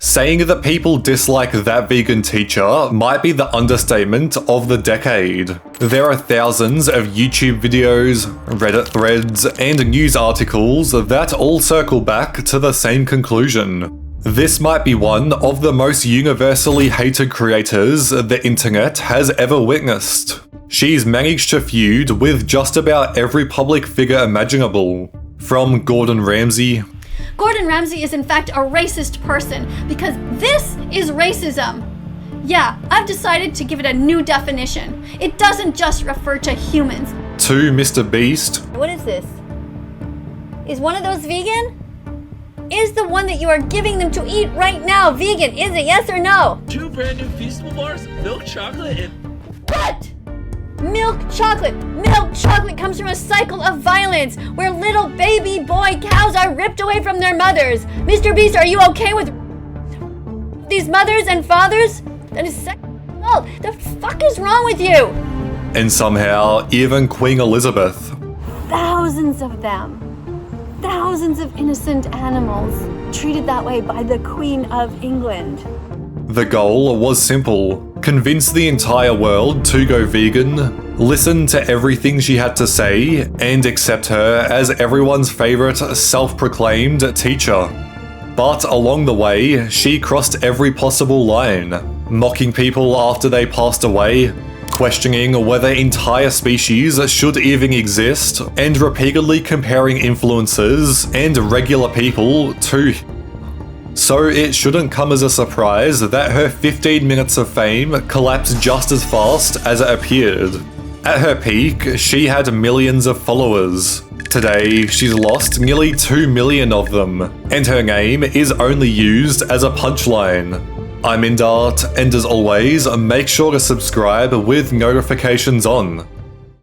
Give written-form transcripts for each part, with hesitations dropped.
Saying that people dislike that vegan teacher might be the understatement of the decade. There are thousands of YouTube videos, Reddit threads, and news articles that all circle back to the same conclusion. This might be one of the most universally hated creators the internet has ever witnessed. She's managed to feud with just about every public figure imaginable, from Gordon Ramsay. Gordon Ramsay is in fact a racist person because this is racism. Yeah, I've decided to give it a new definition. It doesn't just refer to humans. To Mr. Beast. What is this? Is one of those vegan? Is the one that you are giving them to eat right now vegan? Is it yes or no? 2 brand new Feastable bars, milk chocolate, and... What? Milk chocolate! Milk chocolate comes from a cycle of violence where little baby boy cows are ripped away from their mothers. Mr. Beast, are you okay with these mothers and fathers? That is sexual. The fuck is wrong with you? And somehow, even Queen Elizabeth. Thousands of them. Thousands of innocent animals treated that way by the Queen of England. The goal was simple. Convince the entire world to go vegan, listen to everything she had to say, and accept her as everyone's favourite self-proclaimed teacher. But along the way, she crossed every possible line, mocking people after they passed away, questioning whether entire species should even exist, and repeatedly comparing influencers and regular people to... So it shouldn't come as a surprise that her 15 minutes of fame collapsed just as fast as it appeared. At her peak, she had millions of followers. Today, she's lost nearly 2 million of them, and her name is only used as a punchline. I'm Indart, and as always, make sure to subscribe with notifications on.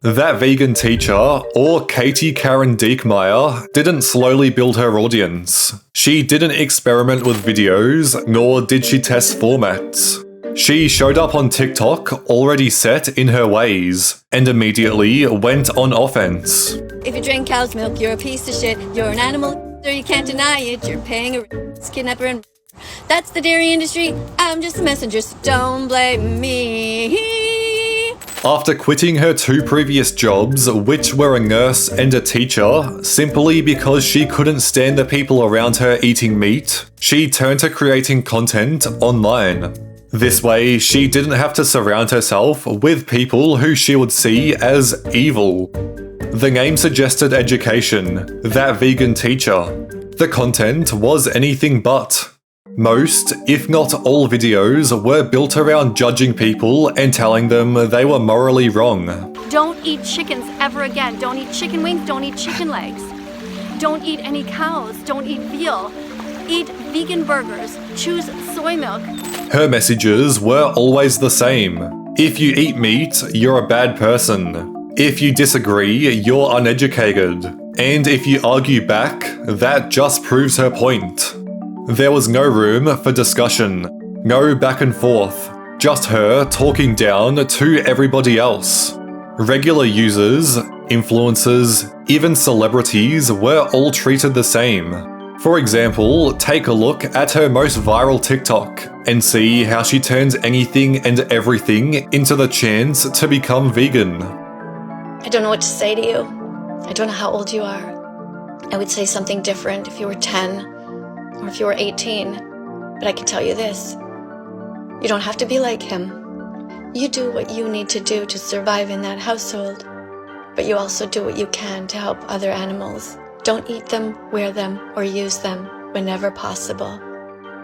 That vegan teacher, or Katie Karen Diekmeyer, didn't slowly build her audience. She didn't experiment with videos, nor did she test formats. She showed up on TikTok already set in her ways, and immediately went on offense. If you drink cow's milk, you're a piece of shit. You're an animal, so you can't deny it. You're paying a kidnapper and... That's the dairy industry. I'm just a messenger, so don't blame me. After quitting her 2 previous jobs, which were a nurse and a teacher, simply because she couldn't stand the people around her eating meat, she turned to creating content online. This way, she didn't have to surround herself with people who she would see as evil. The name suggested education, that vegan teacher. The content was anything but. Most, if not all videos were built around judging people and telling them they were morally wrong. Don't eat chickens ever again. Don't eat chicken wings. Don't eat chicken legs. Don't eat any cows. Don't eat veal. Eat vegan burgers. Choose soy milk. Her messages were always the same. If you eat meat, you're a bad person. If you disagree, you're uneducated. And if you argue back, that just proves her point. There was no room for discussion, no back and forth, just her talking down to everybody else. Regular users, influencers, even celebrities were all treated the same. For example, take a look at her most viral TikTok and see how she turns anything and everything into the chance to become vegan. I don't know what to say to you. I don't know how old you are. I would say something different if you were 10. Or if you were 18, but I can tell you this, you don't have to be like him. You do what you need to do to survive in that household, but you also do what you can to help other animals. Don't eat them, wear them, or use them whenever possible.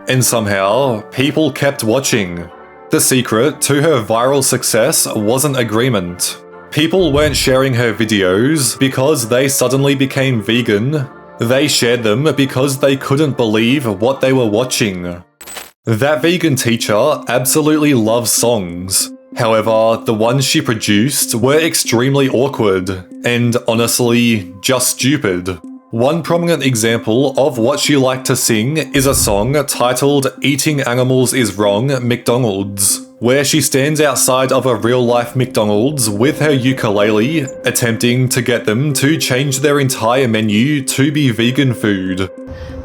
And somehow, people kept watching. The secret to her viral success wasn't agreement. People weren't sharing her videos because they suddenly became vegan. They shared them because they couldn't believe what they were watching. That vegan teacher absolutely loves songs. However, the ones she produced were extremely awkward, and honestly, just stupid. One prominent example of what she liked to sing is a song titled "Eating Animals is Wrong, McDonald's," where she stands outside of a real-life McDonald's with her ukulele, attempting to get them to change their entire menu to be vegan food.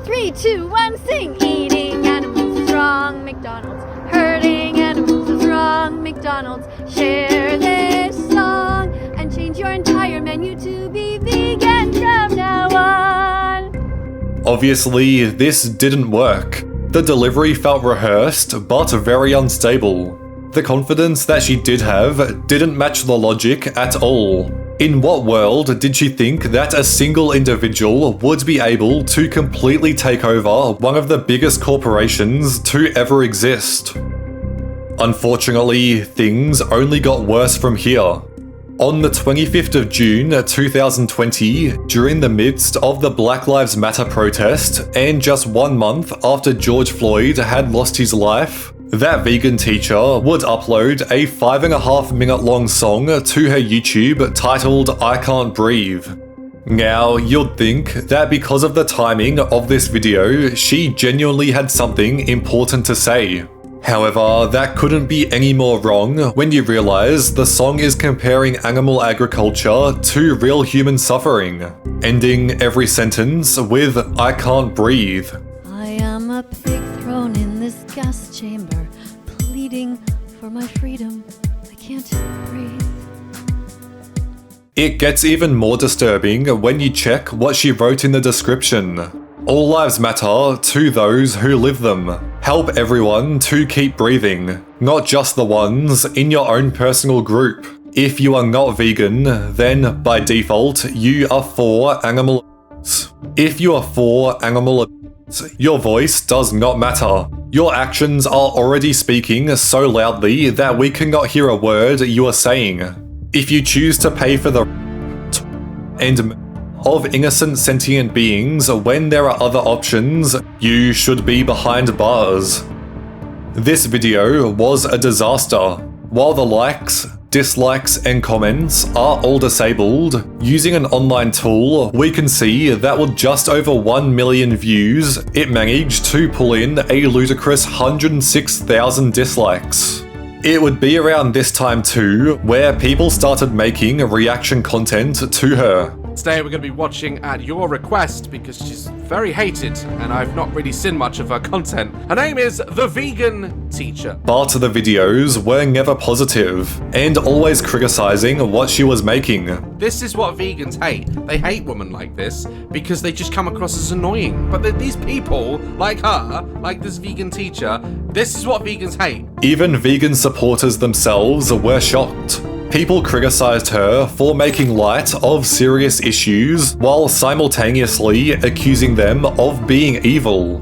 3, 2, 1, sing! Eating animals is wrong, McDonald's. Hurting animals is wrong, McDonald's. Share this song and change your entire menu to be vegan from now on. Obviously, this didn't work. The delivery felt rehearsed, but very unstable. The confidence that she did have didn't match the logic at all. In what world did she think that a single individual would be able to completely take over one of the biggest corporations to ever exist? Unfortunately, things only got worse from here. On the 25th of June 2020, during the midst of the Black Lives Matter protest, and just 1 month after George Floyd had lost his life, that vegan teacher would upload a 5.5 minute long song to her YouTube titled I Can't Breathe. Now, you'd think that because of the timing of this video, she genuinely had something important to say. However, that couldn't be any more wrong when you realize the song is comparing animal agriculture to real human suffering, ending every sentence with I can't breathe. I am a pig thrown in this gas chamber, pleading for my freedom. I can't breathe. It gets even more disturbing when you check what she wrote in the description. All lives matter to those who live them. Help everyone to keep breathing, not just the ones in your own personal group. If you are not vegan, then by default, you are for animal abuse. If you are for animal abuse, your voice does not matter. Your actions are already speaking so loudly that we cannot hear a word you are saying. If you choose to pay for the and of innocent sentient beings when there are other options, you should be behind bars. This video was a disaster. While the likes, dislikes, and comments are all disabled, using an online tool, we can see that with just over 1 million views, it managed to pull in a ludicrous 106,000 dislikes. It would be around this time too, where people started making reaction content to her. Today we're going to be watching at your request because she's very hated and I've not really seen much of her content. Her name is The Vegan Teacher. But the videos were never positive, and always criticizing what she was making. This is what vegans hate. They hate women like this because they just come across as annoying. But these people, like her, like this vegan teacher, this is what vegans hate. Even vegan supporters themselves were shocked. People criticized her for making light of serious issues while simultaneously accusing them of being evil.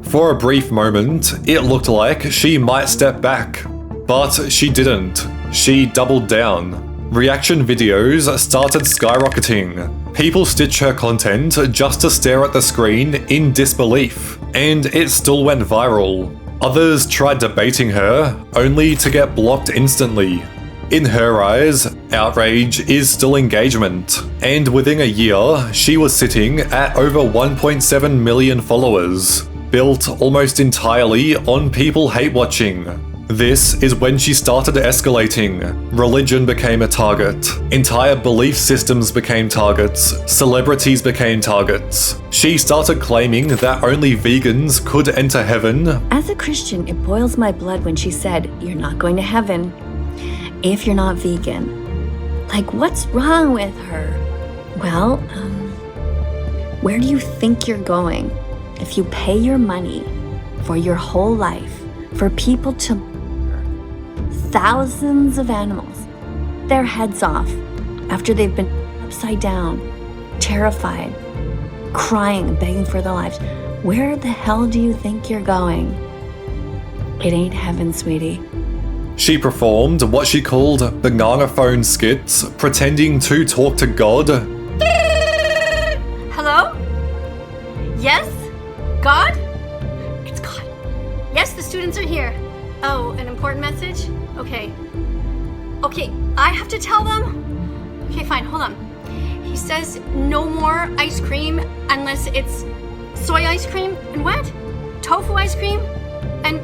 For a brief moment, it looked like she might step back, but she didn't. She doubled down. Reaction videos started skyrocketing. People stitched her content just to stare at the screen in disbelief, and it still went viral. Others tried debating her, only to get blocked instantly. In her eyes, outrage is still engagement, and within a year, she was sitting at over 1.7 million followers, built almost entirely on people hate watching. This is when she started escalating. Religion became a target. Entire belief systems became targets. Celebrities became targets. She started claiming that only vegans could enter heaven. As a Christian, it boils my blood when she said, "You're not going to heaven if you're not vegan." Like, what's wrong with her? Well, where do you think you're going if you pay your money for your whole life for people to murder thousands of animals, their heads off, after they've been upside down, terrified, crying, begging for their lives? Where the hell do you think you're going? It ain't heaven, sweetie. She performed what she called banana phone skits, pretending to talk to God. Hello? Yes? God? It's God. Yes, the students are here. Oh, an important message? Okay. Okay, I have to tell them? Okay, fine, hold on. He says no more ice cream unless it's soy ice cream and what? Tofu ice cream? And,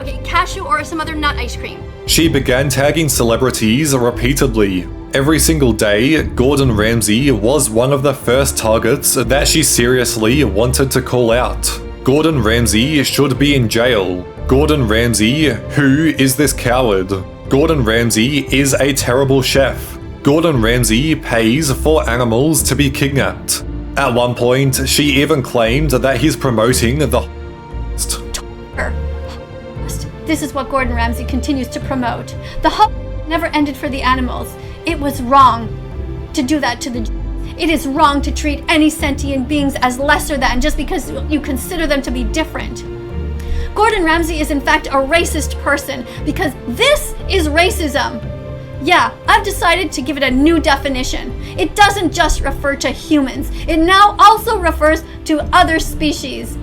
okay, cashew or some other nut ice cream. She began tagging celebrities repeatedly. Every single day, Gordon Ramsay was one of the first targets that she seriously wanted to call out. Gordon Ramsay should be in jail. Gordon Ramsay, who is this coward? Gordon Ramsay is a terrible chef. Gordon Ramsay pays for animals to be kidnapped. At one point, she even claimed that he's promoting the This is what Gordon Ramsay continues to promote. The hunt never ended for the animals. It was wrong to do that to the... It is wrong to treat any sentient beings as lesser than just because you consider them to be different. Gordon Ramsay is in fact a racist person because this is racism. Yeah, I've decided to give it a new definition. It doesn't just refer to humans. It now also refers to other species.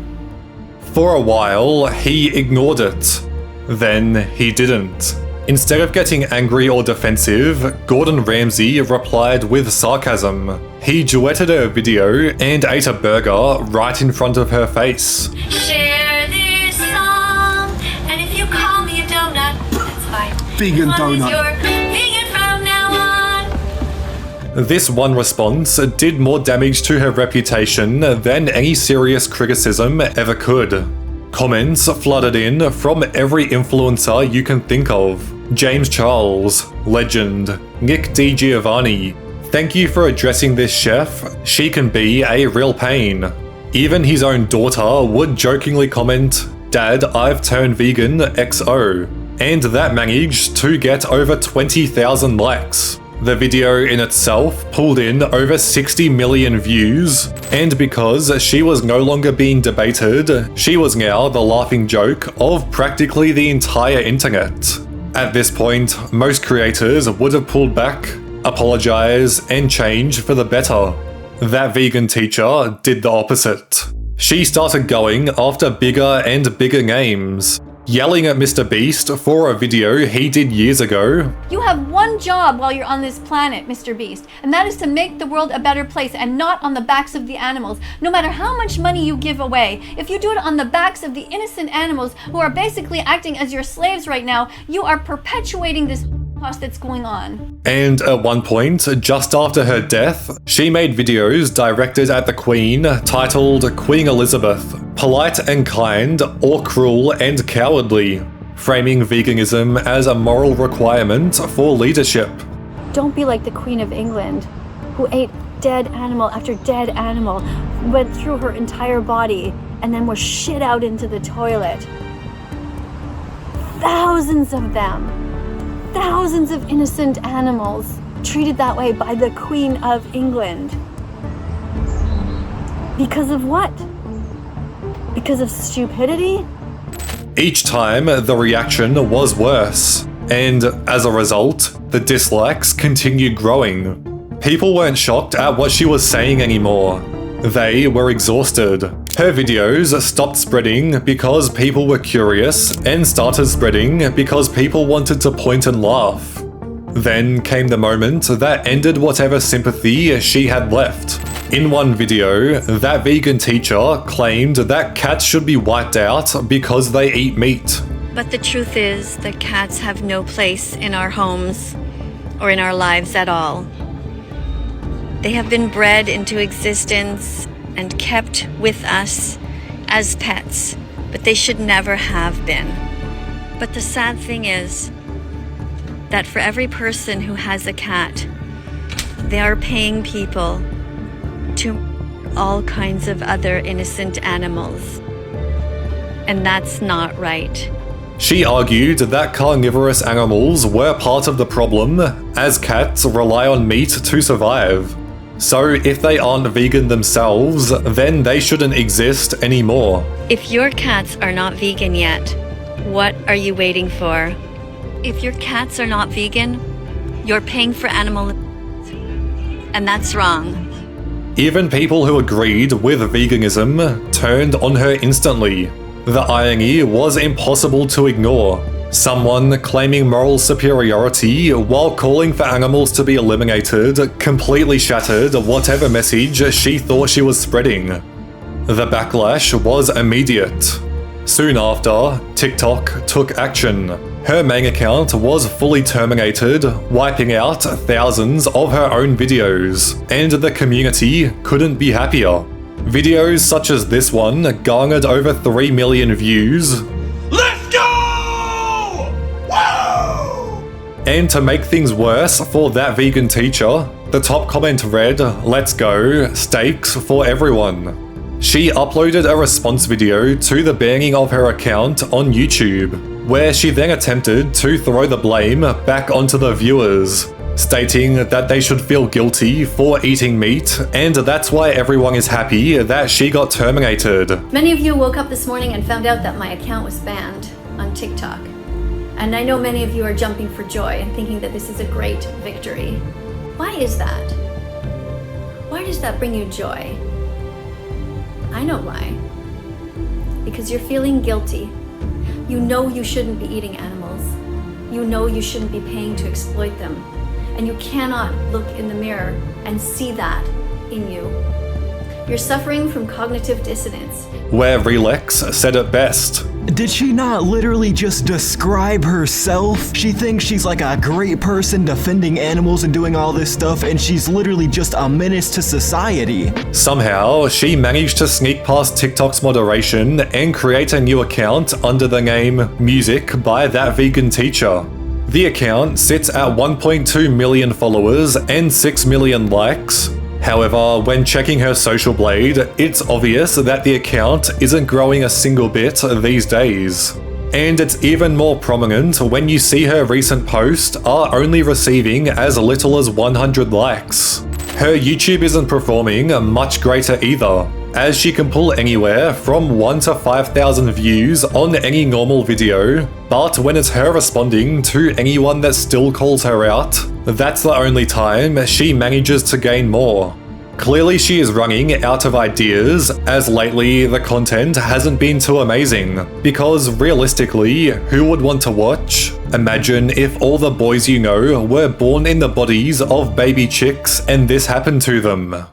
For a while, he ignored it. Then he didn't. Instead of getting angry or defensive, Gordon Ramsay replied with sarcasm. He duetted her video and ate a burger right in front of her face. Share this song, and if you call me a donut, that's fine. Vegan As long as donut. you're vegan from now on. This one response did more damage to her reputation than any serious criticism ever could. Comments flooded in from every influencer you can think of. James Charles, legend. Nick DiGiovanni, thank you for addressing this chef. She can be a real pain. Even his own daughter would jokingly comment, "Dad, I've turned vegan XO." And that managed to get over 20,000 likes. The video in itself pulled in over 60 million views, and because she was no longer being debated, she was now the laughing joke of practically the entire internet. At this point, most creators would have pulled back, apologized, and changed for the better. That vegan teacher did the opposite. She started going after bigger and bigger names, yelling at Mr. Beast for a video he did years ago. You have one job while you're on this planet, Mr. Beast, and that is to make the world a better place and not on the backs of the animals. No matter how much money you give away, if you do it on the backs of the innocent animals who are basically acting as your slaves right now, you are perpetuating this cost that's going on. And at one point, just after her death, she made videos directed at the Queen titled Queen Elizabeth, polite and kind or cruel and cowardly, framing veganism as a moral requirement for leadership. Don't be like the Queen of England, who ate dead animal after dead animal, went through her entire body, and then was shit out into the toilet. Thousands of them. Thousands of innocent animals treated that way by the Queen of England. Because of what? Because of stupidity? Each time, the reaction was worse, and as a result, the dislikes continued growing. People weren't shocked at what she was saying anymore. They were exhausted. Her videos stopped spreading because people were curious and started spreading because people wanted to point and laugh. Then came the moment that ended whatever sympathy she had left. In one video, that vegan teacher claimed that cats should be wiped out because they eat meat. But the truth is that cats have no place in our homes or in our lives at all. They have been bred into existence and kept with us as pets, but they should never have been. But the sad thing is that for every person who has a cat, they are paying people to all kinds of other innocent animals. And that's not right. She argued that carnivorous animals were part of the problem, as cats rely on meat to survive. So if they aren't vegan themselves, then they shouldn't exist anymore. If your cats are not vegan yet, what are you waiting for? If your cats are not vegan, you're paying for animal, and that's wrong. Even people who agreed with veganism turned on her instantly. The irony was impossible to ignore. Someone claiming moral superiority while calling for animals to be eliminated completely shattered whatever message she thought she was spreading. The backlash was immediate. Soon after, TikTok took action. Her main account was fully terminated, wiping out thousands of her own videos, and the community couldn't be happier. Videos such as this one garnered over 3 million views. Let's go! Woo! And to make things worse for that vegan teacher, the top comment read, "Let's go, steaks for everyone." She uploaded a response video to the banning of her account on YouTube, where she then attempted to throw the blame back onto the viewers, stating that they should feel guilty for eating meat, and that's why everyone is happy that she got terminated. Many of you woke up this morning and found out that my account was banned on TikTok. And I know many of you are jumping for joy and thinking that this is a great victory. Why is that? Why does that bring you joy? I know why. Because you're feeling guilty. You know you shouldn't be eating animals. You know you shouldn't be paying to exploit them. And you cannot look in the mirror and see that in you. You're suffering from cognitive dissonance. Where Relax said it best. Did she not literally just describe herself? She thinks she's like a great person defending animals and doing all this stuff, and she's literally just a menace to society. Somehow, she managed to sneak past TikTok's moderation and create a new account under the name Music by That Vegan Teacher. The account sits at 1.2 million followers and 6 million likes. However, when checking her social blade, it's obvious that the account isn't growing a single bit these days. And it's even more prominent when you see her recent posts are only receiving as little as 100 likes. Her YouTube isn't performing much greater either, as she can pull anywhere from 1 to 5,000 views on any normal video, but when it's her responding to anyone that still calls her out, that's the only time she manages to gain more. Clearly she is running out of ideas, as lately the content hasn't been too amazing, because realistically, who would want to watch? Imagine if all the boys you know were born in the bodies of baby chicks and this happened to them.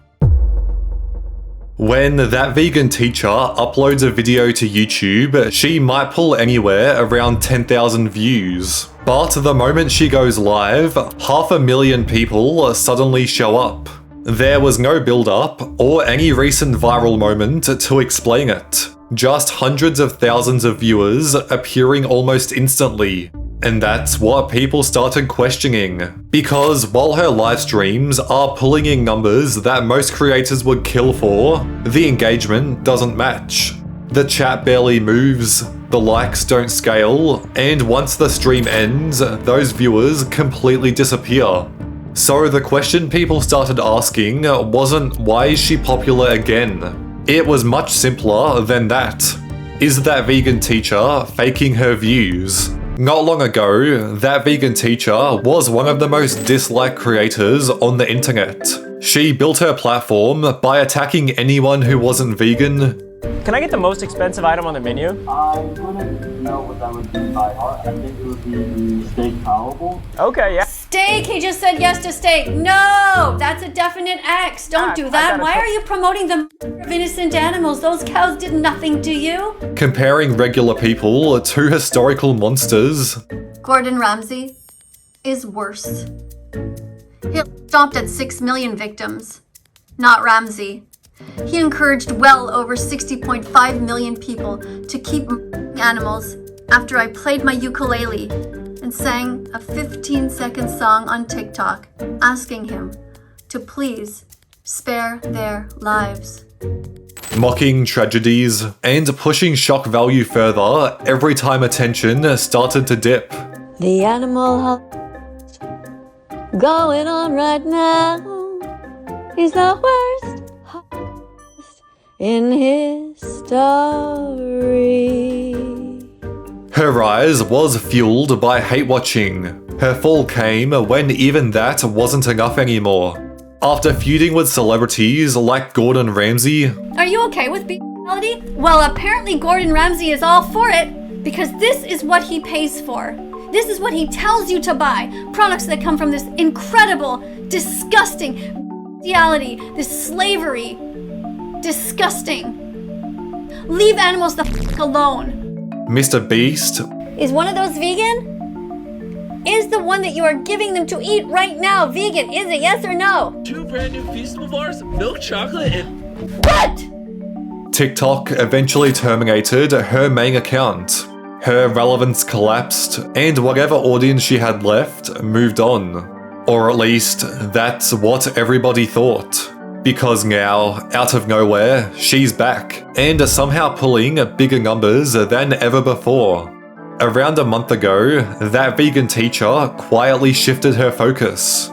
When That Vegan Teacher uploads a video to YouTube, she might pull anywhere around 10,000 views. But the moment she goes live, 500,000 people suddenly show up. There was no build-up or any recent viral moment to explain it. Just hundreds of thousands of viewers appearing almost instantly. And that's what people started questioning. Because while her live streams are pulling in numbers that most creators would kill for, the engagement doesn't match. The chat barely moves, the likes don't scale, and once the stream ends, those viewers completely disappear. So the question people started asking wasn't why is she popular again? It was much simpler than that. Is That Vegan Teacher faking her views? Not long ago, That Vegan Teacher was one of the most disliked creators on the internet. She built her platform by attacking anyone who wasn't vegan. Can I get the most expensive item on the menu? I wouldn't know what that would be by heart. I think it would be the steak palatable. Okay, yeah. Steak! He just said yes to steak. No! That's a definite X. Don't do that. Why are you promoting the of innocent animals? Those cows did nothing to you. Comparing regular people to historical monsters. Gordon Ramsay is worse. He stopped at 6 million victims, not Ramsay. He encouraged well over 60.5 million people to keep animals after I played my ukulele and sang a 15-second song on TikTok asking him to please spare their lives. Mocking tragedies and pushing shock value further every time attention started to dip. The animal holocaust going on right now is the worst in history. Her rise was fueled by hate watching. Her fall came when even that wasn't enough anymore. After feuding with celebrities like Gordon Ramsay. Are you okay with bestiality? Well, apparently Gordon Ramsay is all for it because this is what he pays for. This is what he tells you to buy. Products that come from this incredible, disgusting bestiality, this slavery. Disgusting. Leave animals the f*** alone. Mr. Beast. Is one of those vegan? Is the one that you are giving them to eat right now vegan? Is it yes or no? 2 brand new Feastable bars, milk chocolate, and What? TikTok eventually terminated her main account. Her relevance collapsed, and whatever audience she had left moved on. Or at least, that's what everybody thought. Because now, out of nowhere, she's back, and somehow pulling bigger numbers than ever before. Around a month ago, that vegan teacher quietly shifted her focus.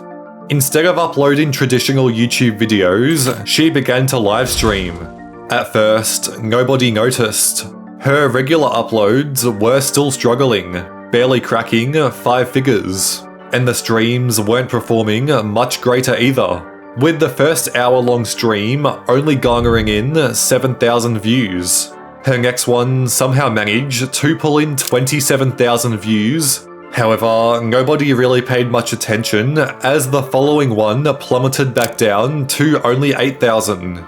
Instead of uploading traditional YouTube videos, she began to livestream. At first, nobody noticed. Her regular uploads were still struggling, barely cracking 5 figures. And the streams weren't performing much greater either, with the first hour-long stream only garnering in 7,000 views. Her next one somehow managed to pull in 27,000 views. However, nobody really paid much attention as the following one plummeted back down to only 8,000.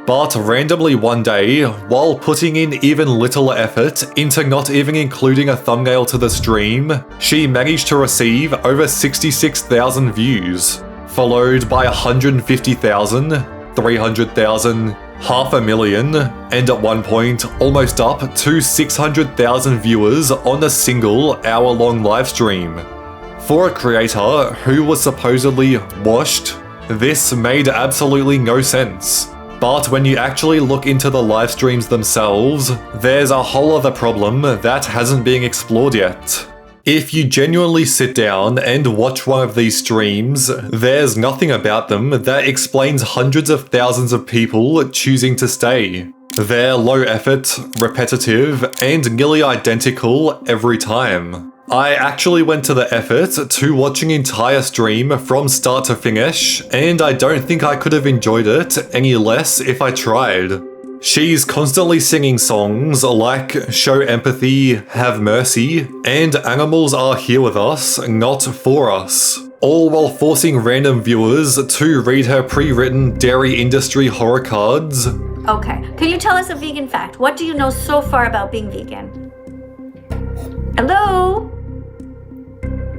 But randomly one day, while putting in even little effort into not even including a thumbnail to the stream, she managed to receive over 66,000 views, followed by 150,000, 300,000, 500,000, and at one point almost up to 600,000 viewers on a single hour-long livestream. For a creator who was supposedly washed, this made absolutely no sense. But when you actually look into the live streams themselves, there's a whole other problem that hasn't been explored yet. If you genuinely sit down and watch one of these streams, there's nothing about them that explains hundreds of thousands of people choosing to stay. They're low effort, repetitive, and nearly identical every time. I actually went to the effort to watch an entire stream from start to finish, and I don't think I could have enjoyed it any less if I tried. She's constantly singing songs like Show Empathy, Have Mercy, and Animals Are Here With Us, Not For Us, all while forcing random viewers to read her pre-written dairy industry horror cards. Okay, can you tell us a vegan fact? What do you know so far about being vegan? Hello?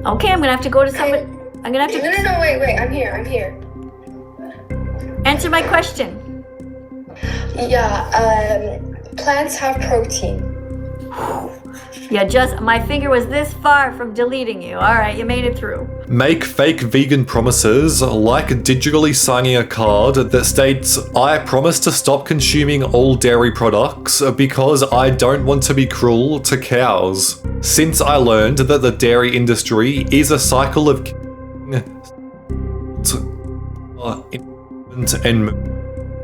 Okay, I'm gonna have to go to somebody. I'm gonna have to. No, wait, I'm here. Answer my question. Yeah, plants have protein. Yeah, just my finger was this far from deleting you. All right, you made it through. Make fake vegan promises like digitally signing a card that states, I promise to stop consuming all dairy products because I don't want to be cruel to cows. Since I learned that the dairy industry is a cycle of and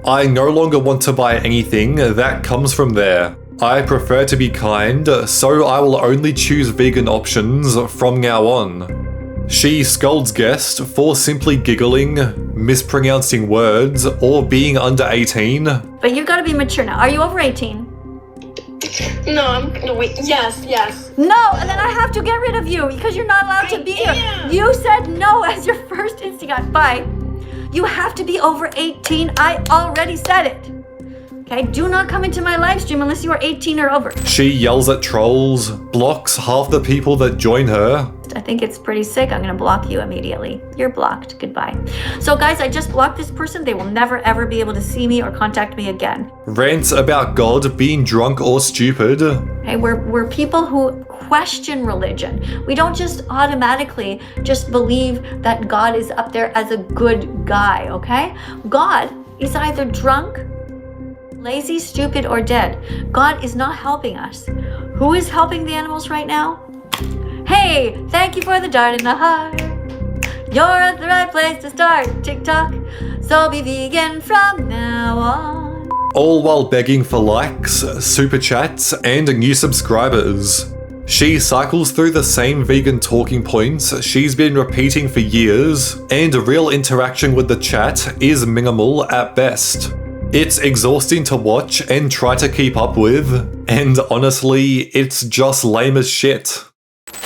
I no longer want to buy anything that comes from there. I prefer to be kind, so I will only choose vegan options from now on. She scolds guests for simply giggling, mispronouncing words, or being under 18. But you gotta be mature now. Are you over 18? No, wait, yes. No, and then I have to get rid of you because you're not allowed to be here. You said no as your first instinct. Bye. You have to be over 18. I already said it. Okay, do not come into my live stream unless you are 18 or over. She yells at trolls, blocks half the people that join her. I think it's pretty sick. I'm gonna block you immediately. You're blocked. Goodbye. So guys, I just blocked this person. They will never ever be able to see me or contact me again. Rants about God being drunk or stupid. Okay, we're people who question religion. We don't just automatically just believe that God is up there as a good guy, okay? God is either drunk, lazy, stupid, or dead. God is not helping us. Who is helping the animals right now? Hey, thank you for the dart in the heart. You're at the right place to start TikTok, so be vegan from now on. All while begging for likes, super chats, and new subscribers. She cycles through the same vegan talking points she's been repeating for years, and real interaction with the chat is minimal at best. It's exhausting to watch and try to keep up with, and honestly, it's just lame as shit.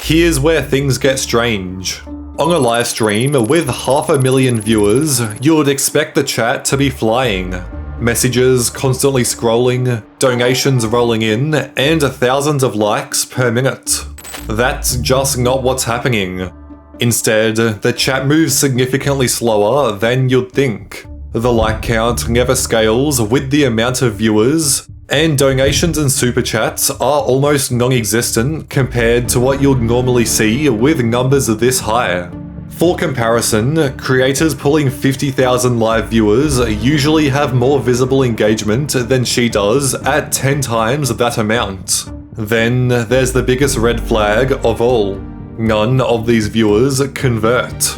Here's where things get strange. On a live stream with 500,000 viewers, you would expect the chat to be flying. Messages constantly scrolling, donations rolling in, and thousands of likes per minute. That's just not what's happening. Instead, the chat moves significantly slower than you'd think. The like count never scales with the amount of viewers, And donations and super chats are almost non-existent compared to what you'll normally see with numbers this high. For comparison, creators pulling 50,000 live viewers usually have more visible engagement than she does at 10 times that amount. Then there's the biggest red flag of all. None of these viewers convert.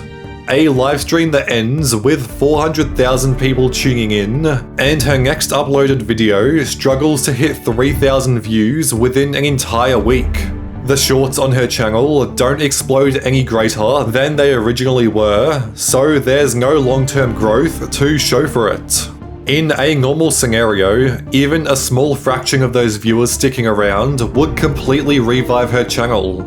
A livestream that ends with 400,000 people tuning in, and her next uploaded video struggles to hit 3,000 views within an entire week. The shorts on her channel don't explode any greater than they originally were, so there's no long-term growth to show for it. In a normal scenario, even a small fraction of those viewers sticking around would completely revive her channel.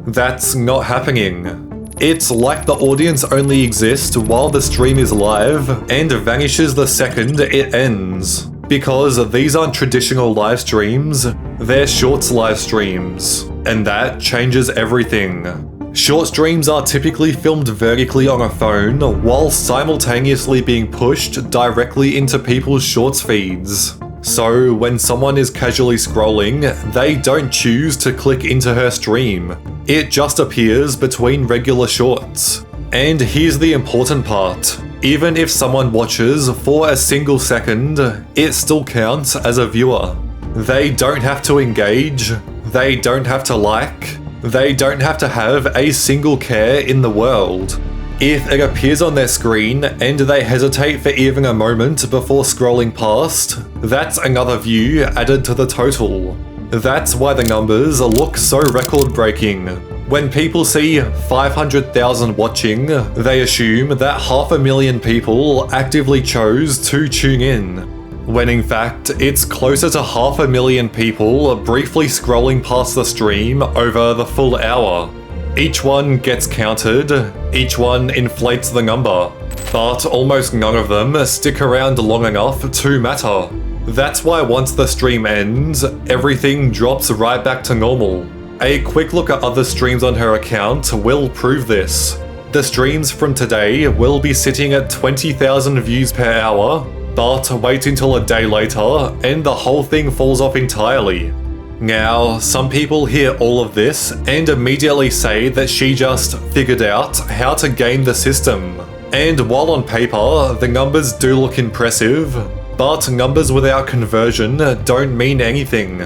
That's not happening. It's like the audience only exists while the stream is live and vanishes the second it ends. Because these aren't traditional live streams, they're shorts live streams. And that changes everything. Short streams are typically filmed vertically on a phone while simultaneously being pushed directly into people's shorts feeds. So when someone is casually scrolling, they don't choose to click into her stream. It just appears between regular shorts. And here's the important part. Even if someone watches for a single second, it still counts as a viewer. They don't have to engage, they don't have to like, they don't have to have a single care in the world. If it appears on their screen and they hesitate for even a moment before scrolling past, that's another view added to the total. That's why the numbers look so record-breaking. When people see 500,000 watching, they assume that 500,000 people actively chose to tune in. When in fact, it's closer to 500,000 people briefly scrolling past the stream over the full hour. Each one gets counted, each one inflates the number, but almost none of them stick around long enough to matter. That's why once the stream ends, everything drops right back to normal. A quick look at other streams on her account will prove this. The streams from today will be sitting at 20,000 views per hour, but wait until a day later and the whole thing falls off entirely. Now, some people hear all of this and immediately say that she just figured out how to game the system. And while on paper, the numbers do look impressive, but numbers without conversion don't mean anything.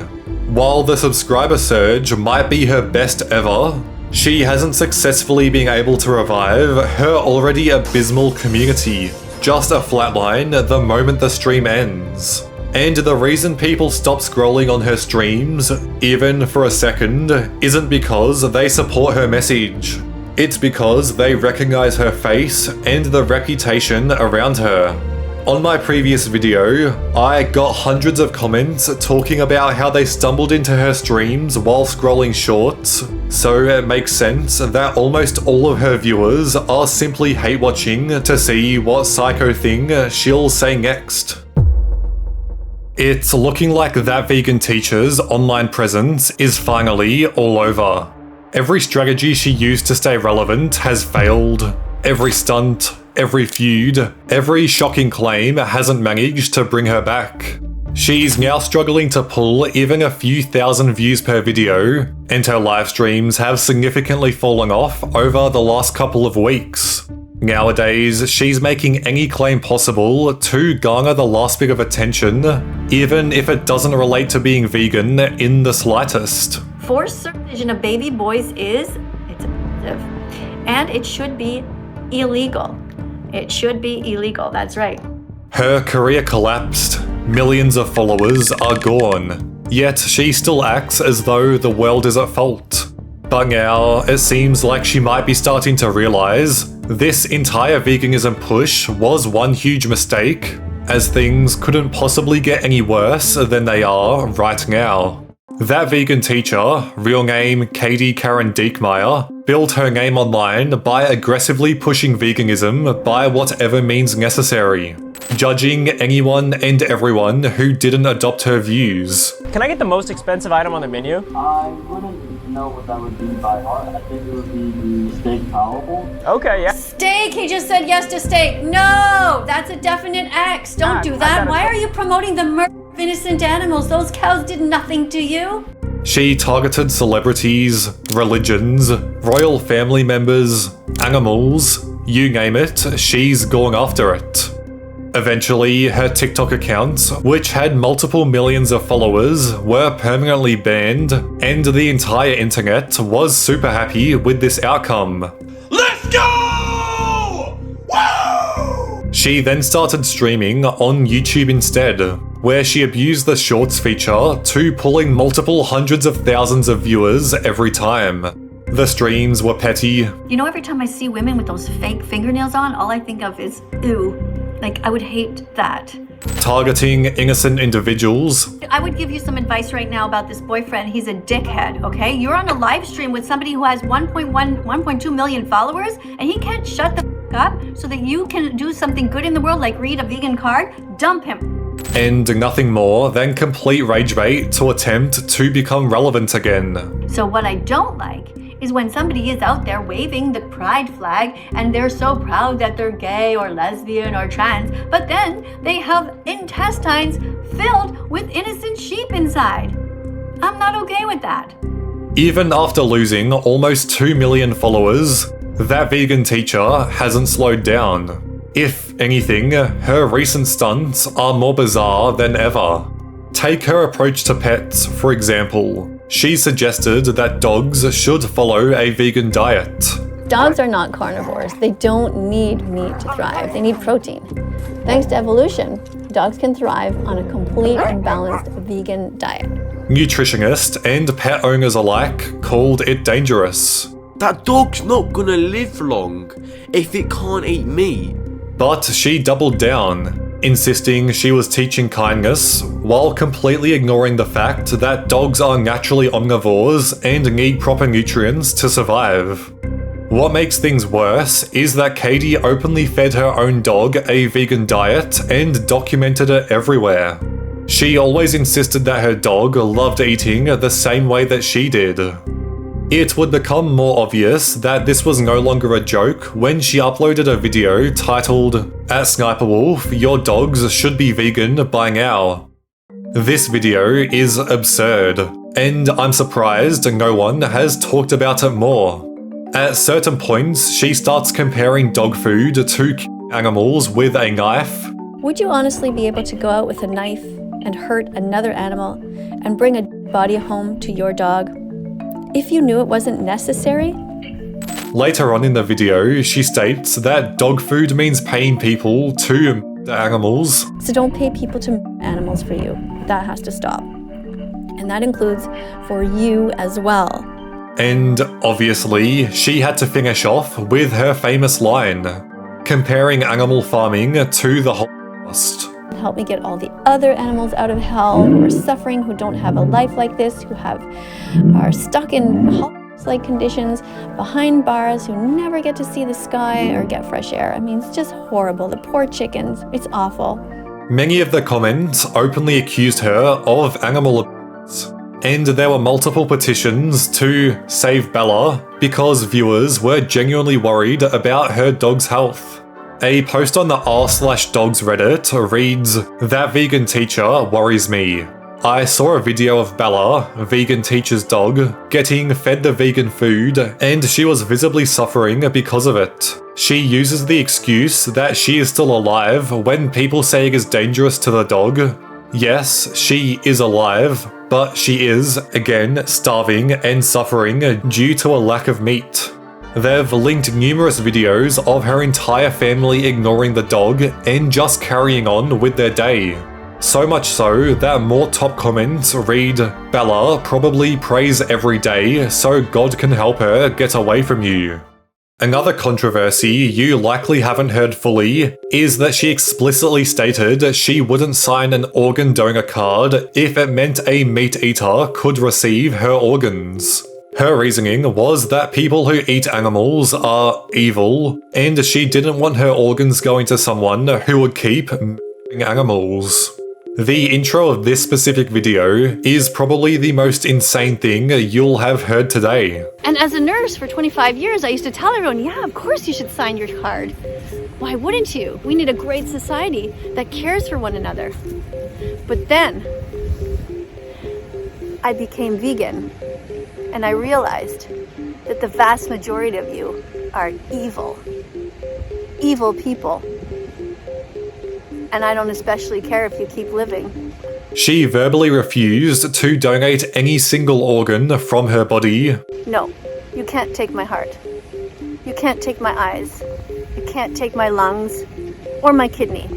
While the subscriber surge might be her best ever, she hasn't successfully been able to revive her already abysmal community, just a flatline the moment the stream ends. And the reason people stop scrolling on her streams, even for a second, isn't because they support her message. It's because they recognize her face and the reputation around her. On my previous video, I got hundreds of comments talking about how they stumbled into her streams while scrolling shorts, so it makes sense that almost all of her viewers are simply hate watching to see what psycho thing she'll say next. It's looking like that vegan teacher's online presence is finally all over. Every strategy she used to stay relevant has failed. Every stunt, every feud, every shocking claim hasn't managed to bring her back. She's now struggling to pull even a few thousand views per video, and her live streams have significantly fallen off over the last couple of weeks. Nowadays, she's making any claim possible to garner the last bit of attention, even if it doesn't relate to being vegan in the slightest. Forced circumcision of baby boys it's offensive, and it should be illegal. It should be illegal, that's right. Her career collapsed, millions of followers are gone, yet she still acts as though the world is at fault. But now, it seems like she might be starting to realize this entire veganism push was one huge mistake, as things couldn't possibly get any worse than they are right now. That vegan teacher, real name Katie Karen Diekmeyer, built her name online by aggressively pushing veganism by whatever means necessary, judging anyone and everyone who didn't adopt her views. Can I get the most expensive item on the menu? I wouldn't know what that would be by heart. I think it would be the steak palatable. Okay, yeah. Steak! He just said yes to steak. No! That's a definite X. Don't do that. Why are you promoting the murder innocent animals. Those cows did nothing to you. She targeted celebrities, religions, royal family members, animals, you name it, she's going after it. Eventually, her TikTok accounts, which had multiple millions of followers, were permanently banned, and the entire internet was super happy with this outcome. Let's go! Woo! She then started streaming on YouTube instead, where she abused the Shorts feature to pulling multiple hundreds of thousands of viewers every time. The streams were petty. You know, every time I see women with those fake fingernails on, all I think of is, ew. Like, I would hate that. Targeting innocent individuals. I would give you some advice right now about this boyfriend. He's a dickhead, okay? You're on a live stream with somebody who has 1.2 million followers, and he can't shut the f up so that you can do something good in the world, like read a vegan card. Dump him. And nothing more than complete rage bait to attempt to become relevant again. So what I don't like is when somebody is out there waving the pride flag and they're so proud that they're gay or lesbian or trans, but then they have intestines filled with innocent sheep inside. I'm not okay with that. Even after losing almost 2 million followers, that vegan teacher hasn't slowed down. If anything, her recent stunts are more bizarre than ever. Take her approach to pets, for example. She suggested that dogs should follow a vegan diet. Dogs are not carnivores. They don't need meat to thrive. They need protein. Thanks to evolution, dogs can thrive on a complete and balanced vegan diet. Nutritionists and pet owners alike called it dangerous. That dog's not gonna live long if it can't eat meat. But she doubled down, insisting she was teaching kindness while completely ignoring the fact that dogs are naturally omnivores and need proper nutrients to survive. What makes things worse is that Katie openly fed her own dog a vegan diet and documented it everywhere. She always insisted that her dog loved eating the same way that she did. It would become more obvious that this was no longer a joke when she uploaded a video titled, "At Sniper Wolf, your dogs should be vegan by now." This video is absurd, and I'm surprised no one has talked about it more. At certain points, she starts comparing dog food to animals with a knife. Would you honestly be able to go out with a knife and hurt another animal and bring a body home to your dog if you knew it wasn't necessary? Later on in the video, she states that dog food means paying people to the animals. So don't pay people to animals for you. That has to stop. And that includes for you as well. And obviously, she had to finish off with her famous line, comparing animal farming to the Holocaust. Help me get all the other animals out of hell who are suffering, who don't have a life like this, who are stuck in Holocaust-like conditions, behind bars, who never get to see the sky or get fresh air. I mean, it's just horrible. The poor chickens. It's awful. Many of the comments openly accused her of animal abuse, and there were multiple petitions to save Bella because viewers were genuinely worried about her dog's health. A post on the r/dogs Reddit reads, "That vegan teacher worries me. I saw a video of Bella, vegan teacher's dog, getting fed the vegan food, and she was visibly suffering because of it. She uses the excuse that she is still alive when people say it is dangerous to the dog. Yes, she is alive, but she is, again, starving and suffering due to a lack of meat." They've linked numerous videos of her entire family ignoring the dog and just carrying on with their day. So much so that more top comments read, "Bella probably prays every day so God can help her get away from you." Another controversy you likely haven't heard fully is that she explicitly stated she wouldn't sign an organ donor card if it meant a meat eater could receive her organs. Her reasoning was that people who eat animals are evil, and she didn't want her organs going to someone who would keep animals. The intro of this specific video is probably the most insane thing you'll have heard today. And as a nurse for 25 years, I used to tell everyone, yeah, of course you should sign your card. Why wouldn't you? We need a great society that cares for one another. But then I became vegan, and I realized that the vast majority of you are evil. Evil people. And I don't especially care if you keep living. She verbally refused to donate any single organ from her body. No, you can't take my heart. You can't take my eyes. You can't take my lungs or my kidney.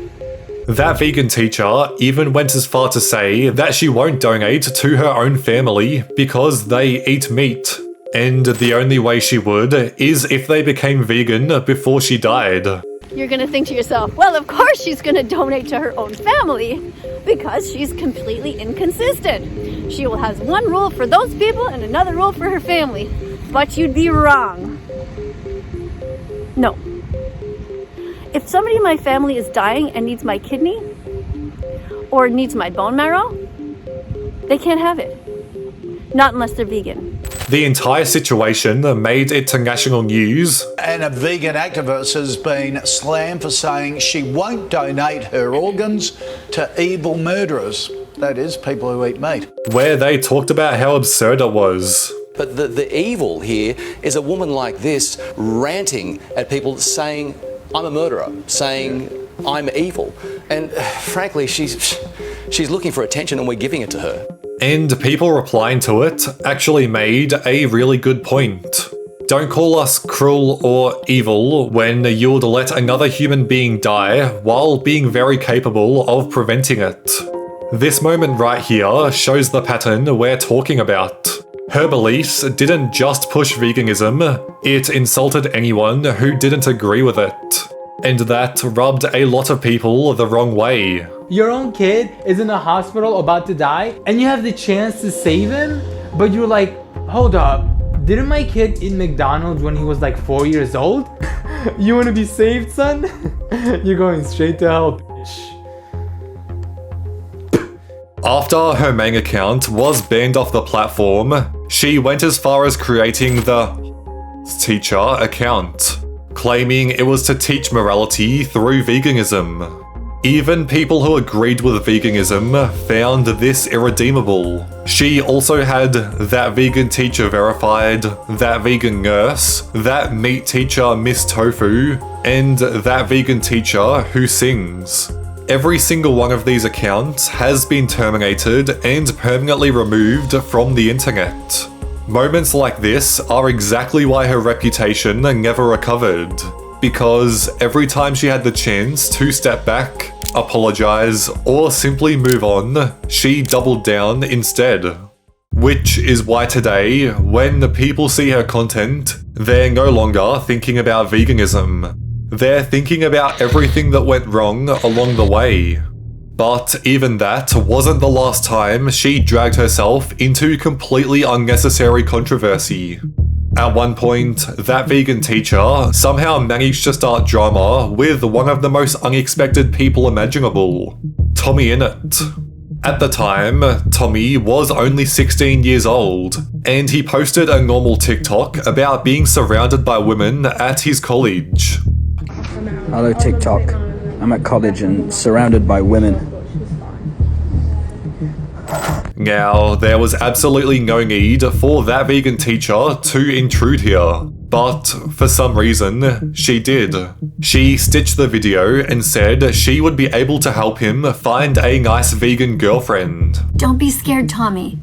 That vegan teacher even went as far to say that she won't donate to her own family because they eat meat. And the only way she would is if they became vegan before she died. You're gonna think to yourself, well, of course she's gonna donate to her own family because she's completely inconsistent. She will have one rule for those people and another rule for her family. But you'd be wrong. No. If somebody in my family is dying and needs my kidney or needs my bone marrow, they can't have it. Not unless they're vegan. The entire situation made it to national news. And a vegan activist has been slammed for saying she won't donate her organs to evil murderers. That is, people who eat meat. Where they talked about how absurd it was. But the evil here is a woman like this ranting at people saying, I'm a murderer, saying I'm evil. And frankly, she's looking for attention and we're giving it to her. And people replying to it actually made a really good point. Don't call us cruel or evil when you would let another human being die while being very capable of preventing it. This moment right here shows the pattern we're talking about. Her beliefs didn't just push veganism, it insulted anyone who didn't agree with it. And that rubbed a lot of people the wrong way. Your own kid is in the hospital about to die and you have the chance to save him, but you're like, hold up, didn't my kid eat McDonald's when he was like 4 years old? You want to be saved, son? You're going straight to hell, bitch. After her main account was banned off the platform, she went as far as creating the teacher account, claiming it was to teach morality through veganism. Even people who agreed with veganism found this irredeemable. She also had that vegan teacher verified, that vegan nurse, that meat teacher Miss Tofu, and that vegan teacher who sings. Every single one of these accounts has been terminated and permanently removed from the internet. Moments like this are exactly why her reputation never recovered. Because every time she had the chance to step back, apologize, or simply move on, she doubled down instead. Which is why today, when the people see her content, they're no longer thinking about veganism. They're thinking about everything that went wrong along the way. But even that wasn't the last time she dragged herself into completely unnecessary controversy. At one point, that vegan teacher somehow managed to start drama with one of the most unexpected people imaginable, Tommy Innit. At the time, Tommy was only 16 years old, and he posted a normal TikTok about being surrounded by women at his college. Hello TikTok, I'm at college and surrounded by women. Now, there was absolutely no need for that vegan teacher to intrude here, but for some reason, she did. She stitched the video and said she would be able to help him find a nice vegan girlfriend. Don't be scared, Tommy.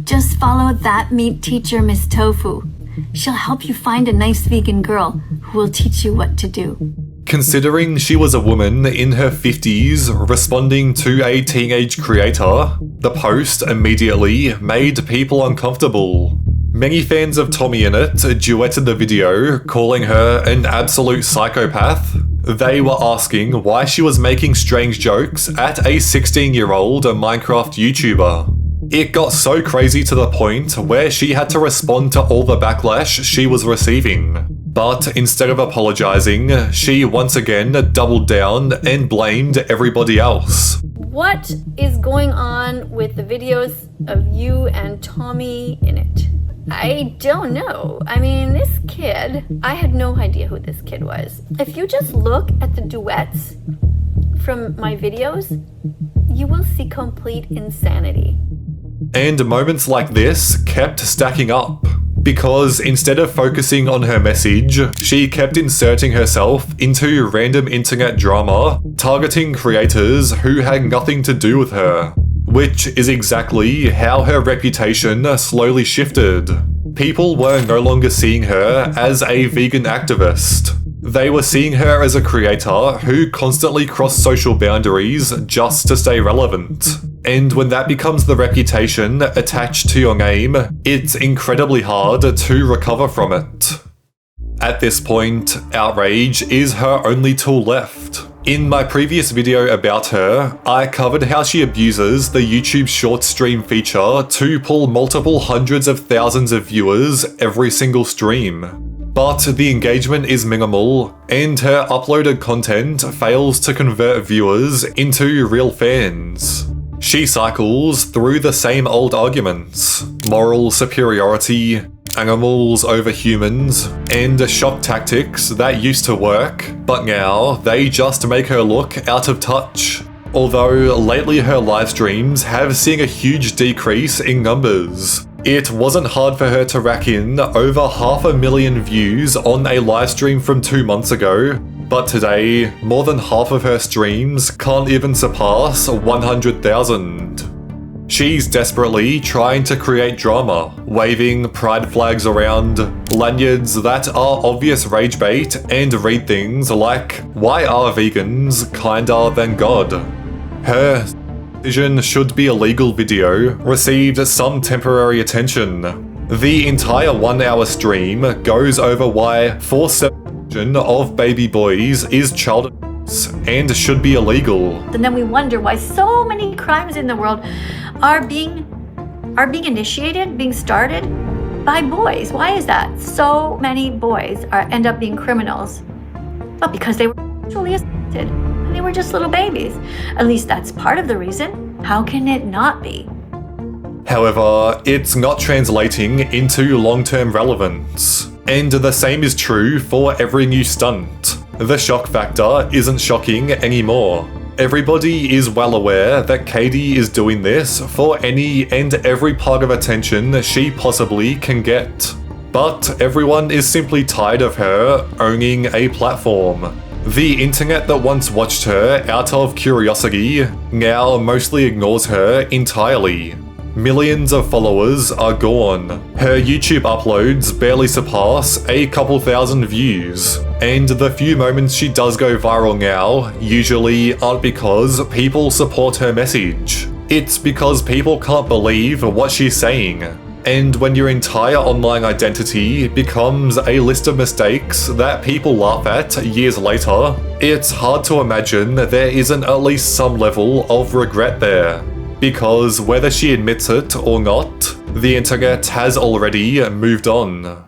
Just follow that meat teacher, Miss Tofu. She'll help you find a nice vegan girl who will teach you what to do. Considering she was a woman in her 50s responding to a teenage creator, the post immediately made people uncomfortable. Many fans of Tommy Innit duetted the video, calling her an absolute psychopath. They were asking why she was making strange jokes at a 16-year-old Minecraft YouTuber. It got so crazy to the point where she had to respond to all the backlash she was receiving. But instead of apologizing, she once again doubled down and blamed everybody else. What is going on with the videos of you and Tommy Innit? I don't know. I mean, this kid, I had no idea who this kid was. If you just look at the duets from my videos, you will see complete insanity. And moments like this kept stacking up. Because instead of focusing on her message, she kept inserting herself into random internet drama, targeting creators who had nothing to do with her. Which is exactly how her reputation slowly shifted. People were no longer seeing her as a vegan activist. They were seeing her as a creator who constantly crossed social boundaries just to stay relevant. And when that becomes the reputation attached to your name, it's incredibly hard to recover from it. At this point, outrage is her only tool left. In my previous video about her, I covered how she abuses the YouTube short stream feature to pull multiple hundreds of thousands of viewers every single stream. But the engagement is minimal, and her uploaded content fails to convert viewers into real fans. She cycles through the same old arguments: moral superiority, animals over humans, and shock tactics that used to work, but now they just make her look out of touch. Although lately her live streams have seen a huge decrease in numbers. It wasn't hard for her to rack in over 500,000 views on a livestream from 2 months ago, but today, more than half of her streams can't even surpass 100,000. She's desperately trying to create drama, waving pride flags around, lanyards that are obvious rage bait, and read things like, "Why are vegans kinder than God?" Her decision should be a legal video received some temporary attention. The entire 1 hour stream goes over why forced separation of baby boys is child abuse and should be illegal. And then we wonder why so many crimes in the world are being initiated, being started by boys. Why is that? So many boys end up being criminals. Well, because they were sexually assaulted. They were just little babies. At least that's part of the reason. How can it not be? However, it's not translating into long-term relevance. And the same is true for every new stunt. The shock factor isn't shocking anymore. Everybody is well aware that Katie is doing this for any and every part of attention she possibly can get. But everyone is simply tired of her owning a platform. The internet that once watched her out of curiosity now mostly ignores her entirely. Millions of followers are gone. Her YouTube uploads barely surpass a couple thousand views. And the few moments she does go viral now usually aren't because people support her message. It's because people can't believe what she's saying. And when your entire online identity becomes a list of mistakes that people laugh at years later, it's hard to imagine there isn't at least some level of regret there. Because whether she admits it or not, the internet has already moved on.